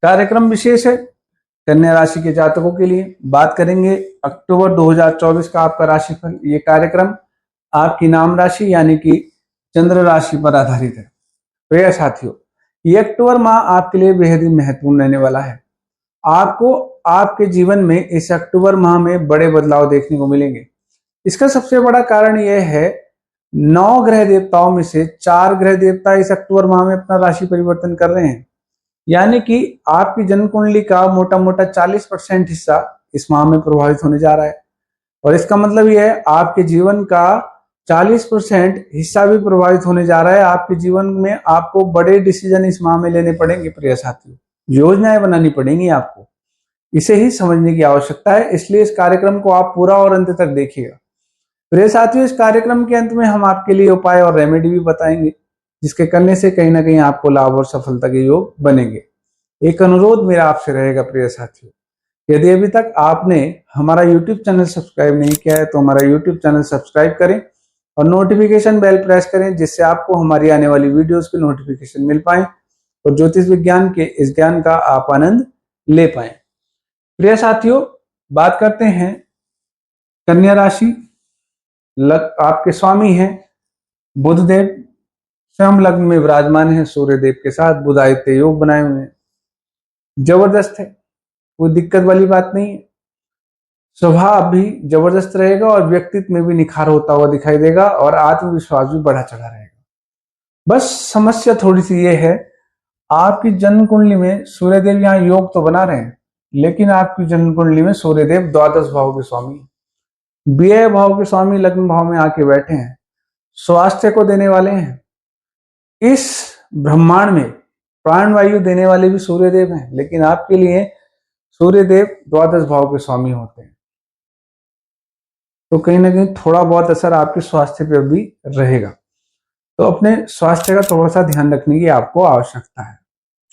कार्यक्रम विशेष है कन्या राशि के जातकों के लिए। बात करेंगे अक्टूबर 2024 का आपका राशिफल। ये कार्यक्रम आपकी नाम राशि यानी कि चंद्र राशि पर आधारित है। प्रिय साथियों, ये अक्टूबर माह आपके लिए बेहद ही महत्वपूर्ण रहने वाला है। आपको आपके जीवन में इस अक्टूबर माह में बड़े बदलाव देखने को मिलेंगे। इसका सबसे बड़ा कारण यह है 9 ग्रह देवताओं में से 4 ग्रह देवता इस अक्टूबर माह में अपना राशि परिवर्तन कर रहे हैं, यानी कि आपकी जन्म कुंडली का मोटा मोटा 40% हिस्सा इस माह में प्रभावित होने जा रहा है। और इसका मतलब यह है आपके जीवन का 40% हिस्सा भी प्रभावित होने जा रहा है। आपके जीवन में आपको बड़े डिसीजन इस माह में लेने पड़ेंगे। प्रिय साथियों, योजनाएं बनानी पड़ेंगी आपको। इसे ही समझने की आवश्यकता है, इसलिए इस कार्यक्रम को आप पूरा और अंत तक देखिएगा। प्रिय साथियों, इस कार्यक्रम के अंत में हम आपके लिए उपाय और रेमेडी भी बताएंगे, जिसके करने से कहीं ना कहीं आपको लाभ और सफलता के योग बनेंगे। एक अनुरोध मेरा आपसे रहेगा प्रिय साथियों, यदि अभी तक आपने हमारा YouTube चैनल सब्सक्राइब नहीं किया है तो हमारा YouTube चैनल सब्सक्राइब करें और नोटिफिकेशन बेल प्रेस करें, जिससे आपको हमारी आने वाली वीडियोस की नोटिफिकेशन मिल पाए और ज्योतिष विज्ञान के इस ज्ञान का आप आनंद ले पाए। प्रिय साथियों, बात करते हैं कन्या राशि। आपके स्वामी हैं बुधदेव, स्वयं लग्न में विराजमान है सूर्य देव के साथ। बुध आदित्य योग बनाए हुए हैं, जबरदस्त है, कोई दिक्कत वाली बात नहीं है। स्वभाव भी जबरदस्त रहेगा और व्यक्तित्व में भी निखार होता हुआ दिखाई देगा और आत्मविश्वास भी बढ़ा चढ़ा रहेगा। बस समस्या थोड़ी सी ये है, आपकी जन्म कुंडली में सूर्यदेव यहाँ योग तो बना रहे हैं, लेकिन आपकी जन्म कुंडली में सूर्यदेव द्वादश भाव के स्वामी, व्यय भाव के स्वामी लग्न भाव में आके बैठे हैं, स्वास्थ्य को देने वाले हैं। इस ब्रह्मांड में प्राणवायु देने वाले भी सूर्यदेव हैं, लेकिन आपके लिए सूर्यदेव द्वादश भाव के स्वामी होते हैं, तो कहीं ना कहीं थोड़ा बहुत असर आपके स्वास्थ्य पर भी रहेगा। तो अपने स्वास्थ्य का थोड़ा सा ध्यान रखने की आपको आवश्यकता है।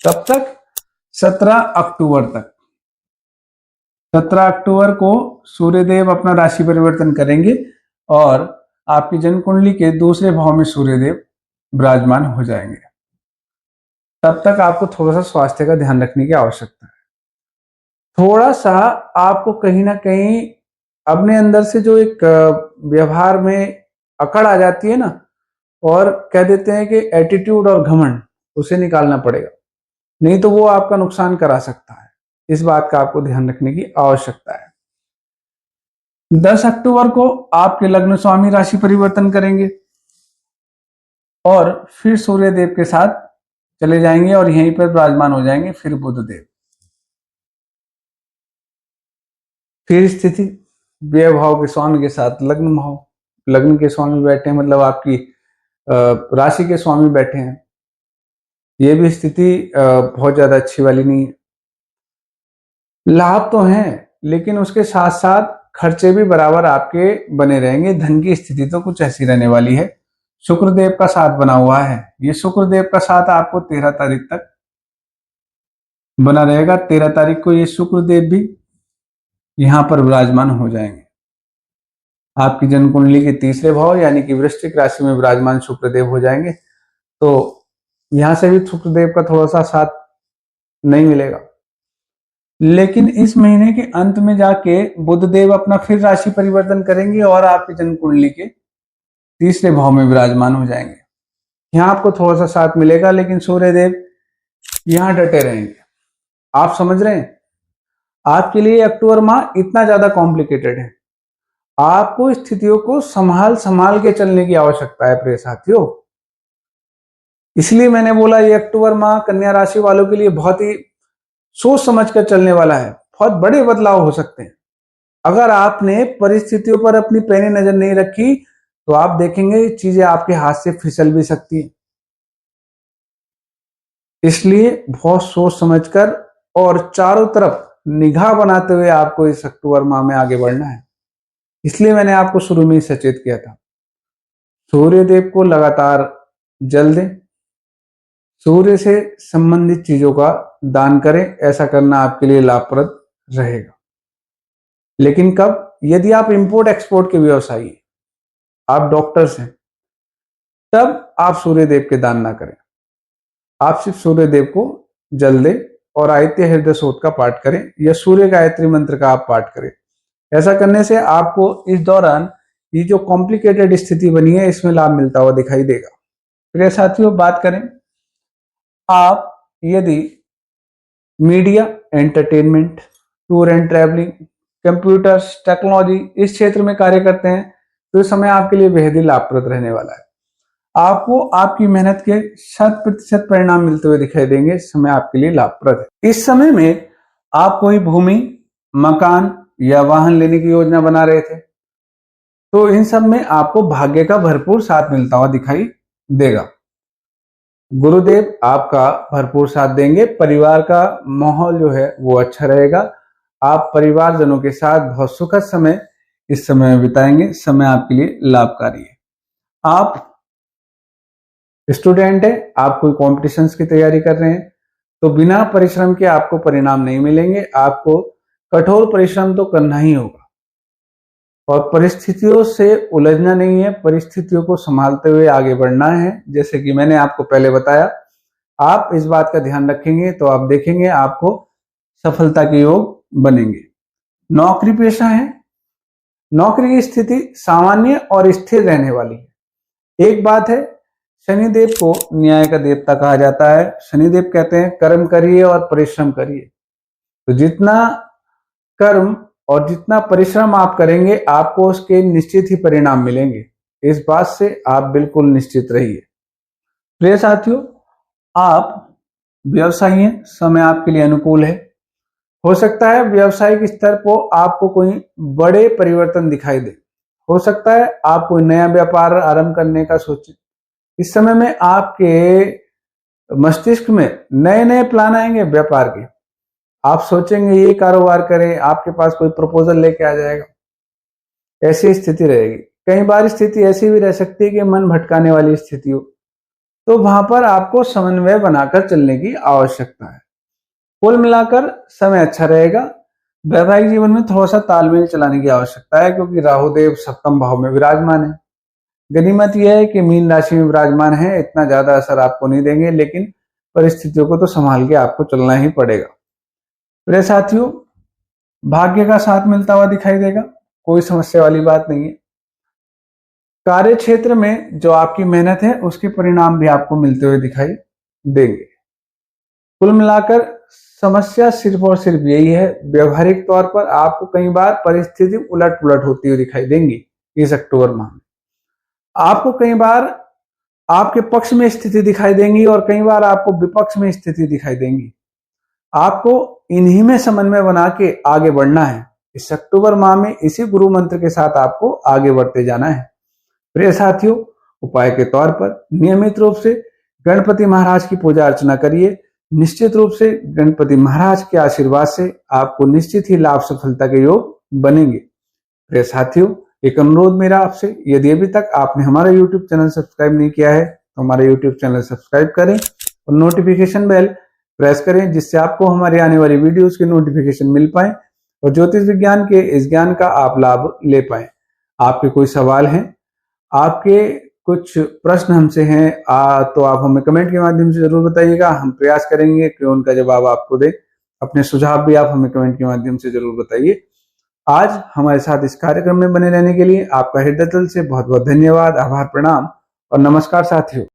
तब तक 17 अक्टूबर तक 17 अक्टूबर को सूर्यदेव अपना राशि परिवर्तन करेंगे और आपकी जन्म कुंडली के दूसरे भाव में सूर्यदेव विराजमान हो जाएंगे। तब तक आपको थोड़ा सा स्वास्थ्य का ध्यान रखने की आवश्यकता है। थोड़ा सा आपको कहीं ना कहीं अपने अंदर से जो एक व्यवहार में अकड़ आ जाती है ना, और कह देते हैं कि एटीट्यूड और घमंड, उसे निकालना पड़ेगा, नहीं तो वो आपका नुकसान करा सकता है। इस बात का आपको ध्यान रखने की आवश्यकता है। 10 अक्टूबर को आपके लग्न स्वामी राशि परिवर्तन करेंगे और फिर सूर्यदेव के साथ चले जाएंगे और यहीं पर विराजमान हो जाएंगे फिर बुधदेव। फिर स्थिति व्यय भाव के स्वामी के साथ लग्न भाव, लग्न के स्वामी बैठे हैं, मतलब आपकी राशि के स्वामी बैठे हैं। ये भी स्थिति बहुत ज्यादा अच्छी वाली नहीं है। लाभ तो हैं, लेकिन उसके साथ साथ खर्चे भी बराबर आपके बने रहेंगे। धन की स्थिति तो कुछ ऐसी रहने वाली है। शुक्रदेव का साथ बना हुआ है, ये शुक्रदेव का साथ आपको 13 तारीख तक बना रहेगा। 13 तारीख को ये शुक्रदेव भी यहां पर विराजमान हो जाएंगे। आपकी जन्म कुंडली के तीसरे भाव यानी कि वृश्चिक राशि में विराजमान शुक्रदेव हो जाएंगे, तो यहां से भी शुक्रदेव का थोड़ा सा साथ नहीं मिलेगा। लेकिन इस महीने के अंत में जाके बुधदेव अपना फिर राशि परिवर्तन करेंगे और आपकी जन्म कुंडली के तीसरे भाव में विराजमान हो जाएंगे। यहाँ आपको थोड़ा सा साथ मिलेगा, लेकिन सूर्यदेव यहाँ डटे रहेंगे। आप समझ रहे हैं, आपके लिए अक्टूबर माह इतना ज्यादा कॉम्प्लिकेटेड है। आपको स्थितियों को संभाल संभाल के चलने की आवश्यकता है प्रिय साथियों। इसलिए मैंने बोला ये अक्टूबर माह कन्या राशि वालों के लिए बहुत ही सोच समझ कर चलने वाला है। बहुत बड़े बदलाव हो सकते हैं। अगर आपने परिस्थितियों पर अपनी पैनी नजर नहीं रखी तो आप देखेंगे चीजें आपके हाथ से फिसल भी सकती हैं। इसलिए बहुत सोच समझकर और चारों तरफ निगाह बनाते हुए आपको इस अक्टूबर माह में आगे बढ़ना है। इसलिए मैंने आपको शुरू में ही सचेत किया था, सूर्यदेव को लगातार जल दें, सूर्य से संबंधित चीजों का दान करें। ऐसा करना आपके लिए लाभप्रद रहेगा। लेकिन कब? यदि आप इंपोर्ट एक्सपोर्ट के व्यवसायी, आप डॉक्टर्स हैं, तब आप सूर्यदेव के दान ना करें। आप सिर्फ सूर्यदेव को जल दें और आदित्य हृदय सोत का पाठ करें या सूर्य गायत्री मंत्र का आप पाठ करें। ऐसा करने से आपको इस दौरान ये जो कॉम्प्लिकेटेड स्थिति बनी है इसमें लाभ मिलता हुआ दिखाई देगा। प्रिय साथियों, बात करें आप यदि media, entertainment, tour and travelling, computers, technology इस क्षेत्र में कार्य करते हैं तो इस समय आपके लिए बेहद ही लाभप्रद रहने वाला है। आपको आपकी मेहनत के 100% परिणाम मिलते हुए दिखाई देंगे। इस समय आपके लिए लाभप्रद है। इस समय में आप कोई भूमि, मकान या वाहन लेने की योजना बना रहे थे तो इन सब में आपको भाग्य का भरपूर साथ मिलता हुआ दिखाई देगा। गुरुदेव आपका भरपूर साथ देंगे। परिवार का माहौल जो है वो अच्छा रहेगा। आप परिवारजनों के साथ बहुत सुखद समय इस समय में बिताएंगे। समय आपके लिए लाभकारी है। आप स्टूडेंट है, आप कोई कॉम्पिटिशन्स की तैयारी कर रहे हैं तो बिना परिश्रम के आपको परिणाम नहीं मिलेंगे। आपको कठोर परिश्रम तो करना ही होगा और परिस्थितियों से उलझना नहीं है, परिस्थितियों को संभालते हुए आगे बढ़ना है। जैसे कि मैंने आपको पहले बताया, आप इस बात का ध्यान रखेंगे तो आप देखेंगे आपको सफलता के योग बनेंगे। नौकरी पेशा है, नौकरी की स्थिति सामान्य और स्थिर रहने वाली है। एक बात है, शनिदेव को न्याय का देवता कहा जाता है। शनिदेव कहते हैं कर्म करिए और परिश्रम करिए। तो जितना कर्म और जितना परिश्रम आप करेंगे आपको उसके निश्चित ही परिणाम मिलेंगे। इस बात से आप बिल्कुल निश्चित रहिए। प्रिय साथियों, आप व्यवसायी हैं, समय आपके लिए अनुकूल है। हो सकता है व्यवसायिक स्तर पर आपको कोई बड़े परिवर्तन दिखाई दे। हो सकता है आप कोई नया व्यापार आरंभ करने का सोचें। इस समय में आपके मस्तिष्क में नए नए प्लान आएंगे व्यापार के। आप सोचेंगे ये कारोबार करें, आपके पास कोई प्रपोजल लेके आ जाएगा। ऐसी स्थिति रहेगी। कई बार स्थिति ऐसी भी रह सकती है कि मन भटकाने वाली स्थिति हो, तो वहां पर आपको समन्वय बनाकर चलने की आवश्यकता है। कुल मिलाकर समय अच्छा रहेगा। वैवाहिक जीवन में थोड़ा सा तालमेल चलाने की आवश्यकता है क्योंकि राहुदेव सप्तम भाव में विराजमान है। गनीमत यह है कि मीन राशि में विराजमान है, इतना ज्यादा असर आपको नहीं देंगे, लेकिन परिस्थितियों को तो संभाल के आपको चलना ही पड़ेगा। प्रिय साथियों, भाग्य का साथ मिलता हुआ दिखाई देगा, कोई समस्या वाली बात नहीं है। कार्य क्षेत्र में जो आपकी मेहनत है उसके परिणाम भी आपको मिलते हुए दिखाई देंगे। कुल मिलाकर समस्या सिर्फ और सिर्फ यही है, व्यवहारिक तौर पर आपको कई बार परिस्थिति उलट पुलट होती हुई दिखाई देंगी। इस अक्टूबर माह में आपको कई बार आपके पक्ष में स्थिति दिखाई देंगी और कई बार आपको विपक्ष में स्थिति दिखाई देंगी। आपको इन्हीं में समन्वय बना के आगे बढ़ना है। इस अक्टूबर माह में इसी गुरु मंत्र के साथ आपको आगे बढ़ते जाना है। प्रिय साथियों, उपाय के तौर पर नियमित रूप से गणपति महाराज की पूजा अर्चना करिए। निश्चित रूप से गणपति महाराज के आशीर्वाद से आपको निश्चित ही लाभ सफलता के योग बनेंगे। प्रिय साथियों, एक अनुरोध मेरा आपसे, यदि अभी तक आपने हमारा YouTube चैनल सब्सक्राइब नहीं किया है तो हमारा YouTube चैनल सब्सक्राइब करें और नोटिफिकेशन बेल प्रेस करें जिससे आपको हमारी आने वाली वीडियोस की नोटिफिकेशन मिल पाए और ज्योतिष विज्ञान के इस ज्ञान का आप लाभ ले पाए। आपके कोई सवाल हैं, आपके कुछ प्रश्न हमसे हैं तो आप हमें कमेंट के माध्यम से जरूर बताइएगा। हम प्रयास करेंगे कि उनका जवाब आपको दें। अपने सुझाव भी आप हमें कमेंट के माध्यम से जरूर बताइए। आज हमारे साथ इस कार्यक्रम में बने रहने के लिए आपका हृदय तल से बहुत बहुत धन्यवाद, आभार, प्रणाम और नमस्कार साथियों।